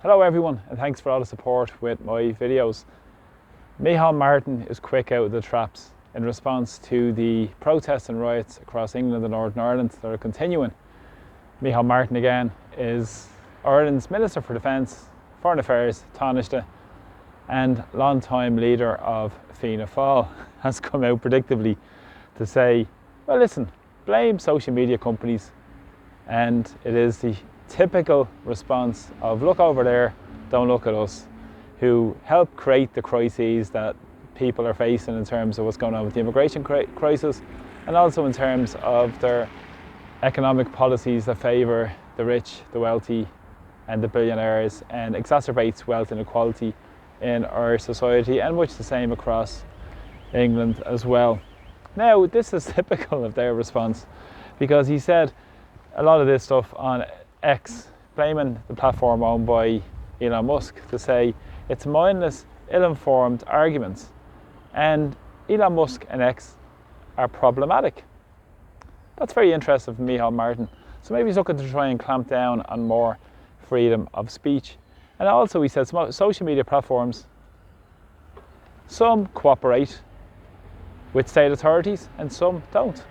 Hello everyone, and thanks for all the support with my videos. Micheal Martin is quick out of the traps in response to the protests and riots across England and Northern Ireland that are continuing. Micheal Martin again is Ireland's Minister for Defence, Foreign Affairs, Taoiseach, and long-time leader of Fianna Fáil has come out predictably to say, well listen, blame social media companies, and it is the typical response of look over there, don't look at us, who help create the crises that people are facing in terms of what's going on with the immigration crisis, and also in terms of their economic policies that favour the rich, the wealthy and the billionaires, and exacerbates wealth inequality in our society, and much the same across England as well. Now, this is typical of their response, because he said a lot of this stuff on X, blaming the platform owned by Elon Musk, to say it's mindless, ill-informed arguments, and Elon Musk and X are problematic. That's very interesting from Micheal Martin. So maybe he's looking to try and clamp down on more freedom of speech. And also he said social media platforms, some cooperate with state authorities and some don't.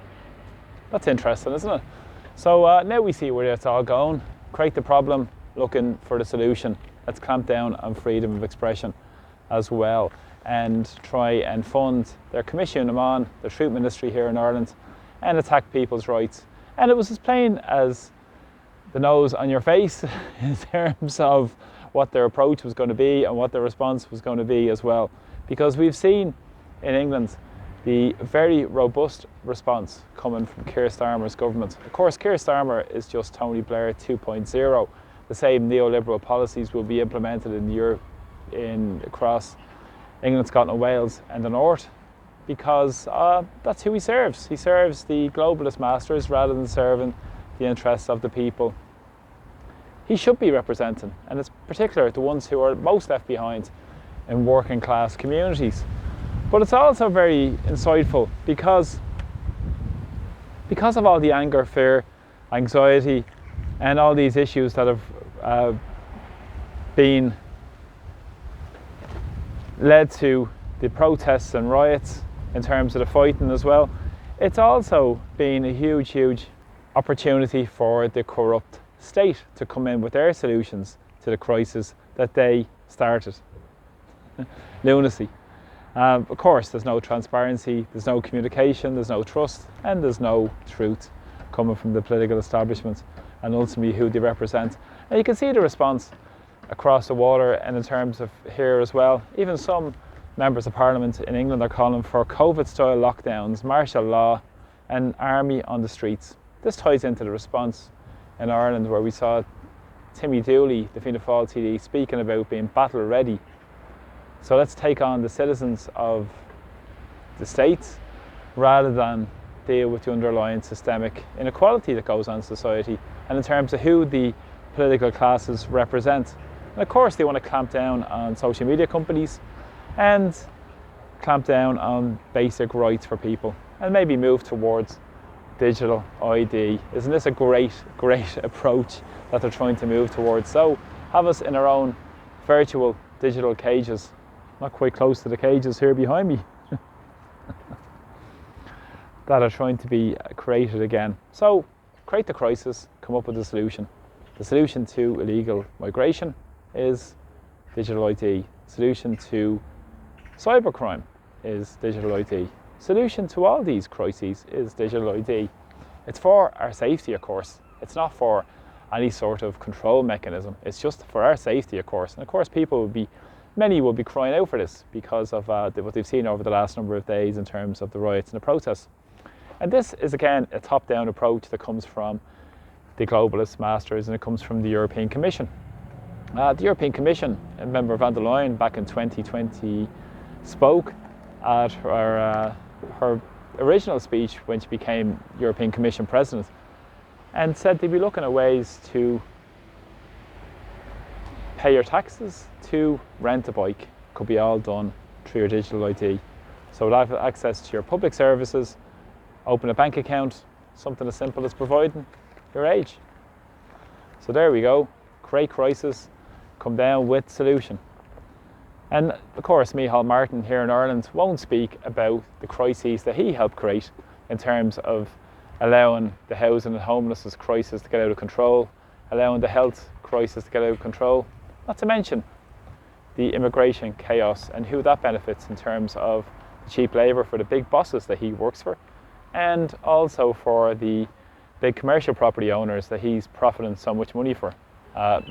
That's interesting, isn't it? So now we see where it's all going. Create the problem, looking for the solution. Let's clamp down on freedom of expression as well, and try and fund their commission on the Truth Ministry here in Ireland and attack people's rights. And it was as plain as the nose on your face in terms of what their approach was going to be and what their response was going to be as well. Because we've seen in England the very robust response coming from Keir Starmer's government. Of course, Keir Starmer is just Tony Blair 2.0. The same neoliberal policies will be implemented in Europe, across England, Scotland and Wales and the North, because that's who he serves. He serves the globalist masters rather than serving the interests of the people he should be representing, and it's particularly the ones who are most left behind in working class communities. But it's also very insightful because of all the anger, fear, anxiety and all these issues that have been led to the protests and riots in terms of the fighting as well. It's also been a huge opportunity for the corrupt state to come in with their solutions to the crisis that they started. Lunacy. Of course, there's no transparency, there's no communication, there's no trust, and there's no truth coming from the political establishment and ultimately who they represent. And you can see the response across the water and in terms of here as well. Even some members of Parliament in England are calling for COVID-style lockdowns, martial law, and army on the streets. This ties into the response in Ireland, where we saw Timmy Dooley, the Fianna Fáil TD, speaking about being battle ready. So let's take on the citizens of the states rather than deal with the underlying systemic inequality that goes on in society, and in terms of who the political classes represent. And of course they want to clamp down on social media companies and clamp down on basic rights for people, and maybe move towards digital ID. Isn't this a great approach that they're trying to move towards? So have us in our own virtual digital cages. Not quite close to the cages here behind me that are trying to be created again. So create the crisis, come up with a solution. The solution to illegal migration is digital ID. Solution to cybercrime is digital ID. Solution to all these crises is digital ID. It's for our safety, of course. It's not for any sort of control mechanism. It's just for our safety, of course. And of course many will be crying out for this because of what they've seen over the last number of days in terms of the riots and the protests. And this is again a top-down approach that comes from the globalist masters, and it comes from the European Commission. The European Commission, a member of von der Leyen back in 2020 spoke at her original speech when she became European Commission President, and said they'd be looking at ways to pay your taxes, to rent a bike. Could be all done through your digital ID. So we'll have access to your public services, open a bank account, something as simple as providing your age. So there we go. Create crisis, come down with solution. And of course, Micheal Martin here in Ireland won't speak about the crises that he helped create in terms of allowing the housing and homelessness crisis to get out of control, allowing the health crisis to get out of control, not to mention the immigration chaos and who that benefits in terms of the cheap labour for the big bosses that he works for, and also for the big commercial property owners that he's profiting so much money for.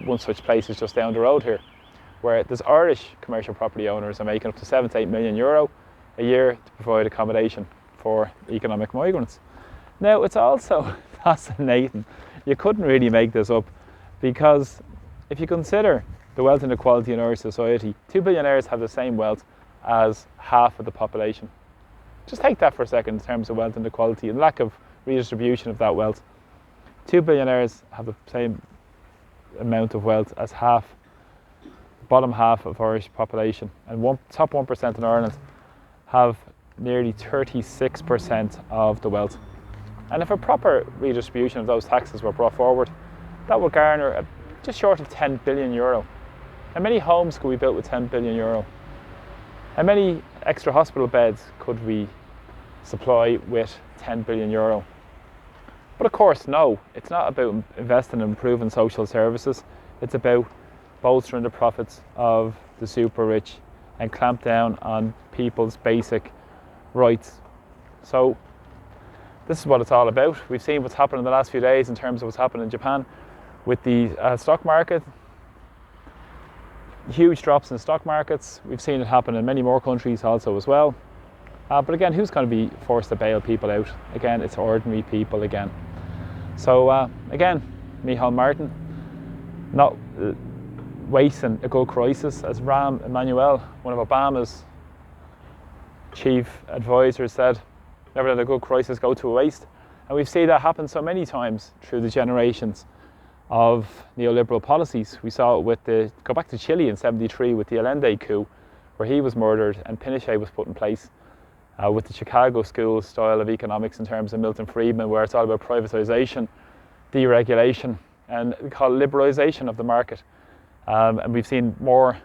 One such place is just down the road here, where there's Irish commercial property owners are making up to €7 to €8 million a year to provide accommodation for economic migrants. Now, it's also fascinating. You couldn't really make this up, because if you consider the wealth inequality in Irish society, 2 billionaires have the same wealth as half of the population. Just take that for a second in terms of wealth inequality and lack of redistribution of that wealth. 2 billionaires have the same amount of wealth as half, bottom half of Irish population, and top 1% in Ireland have nearly 36% of the wealth. And if a proper redistribution of those taxes were brought forward, that would garner just short of €10 billion. How many homes could we build with €10 billion? How many extra hospital beds could we supply with €10 billion? But of course, no, it's not about investing in improving social services. It's about bolstering the profits of the super rich and clamp down on people's basic rights. So this is what it's all about. We've seen what's happened in the last few days in terms of what's happened in Japan with the stock market. Huge drops in stock markets. We've seen it happen in many more countries also as well. But again, who's going to be forced to bail people out? Again, it's ordinary people again. So again, Micheal Martin, not wasting a good crisis, as Rahm Emanuel, one of Obama's chief advisors, said, never let a good crisis go to waste. And we've seen that happen so many times through the generations of neoliberal policies. We saw it with go back to Chile in '73 with the Allende coup, where he was murdered and Pinochet was put in place, with the Chicago school style of economics in terms of Milton Friedman, where it's all about privatization, deregulation, and we call it liberalization of the market. And we've seen more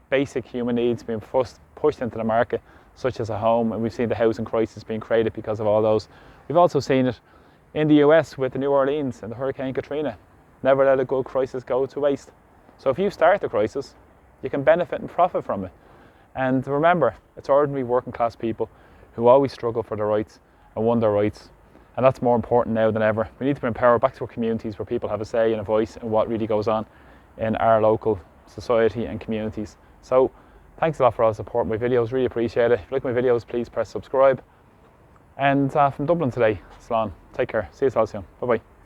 basic human needs being pushed into the market, such as a home, and we've seen the housing crisis being created because of all those. We've also seen it in the US with the New Orleans and the Hurricane Katrina. Never let a good crisis go to waste. So if you start the crisis, you can benefit and profit from it. And remember, it's ordinary working class people who always struggle for their rights and won their rights. And that's more important now than ever. We need to bring power back to our communities where people have a say and a voice in what really goes on in our local society and communities. So thanks a lot for all the support my videos, really appreciate it. If you like my videos, please press subscribe. And from Dublin today, Slán, take care. See you all soon. Bye bye.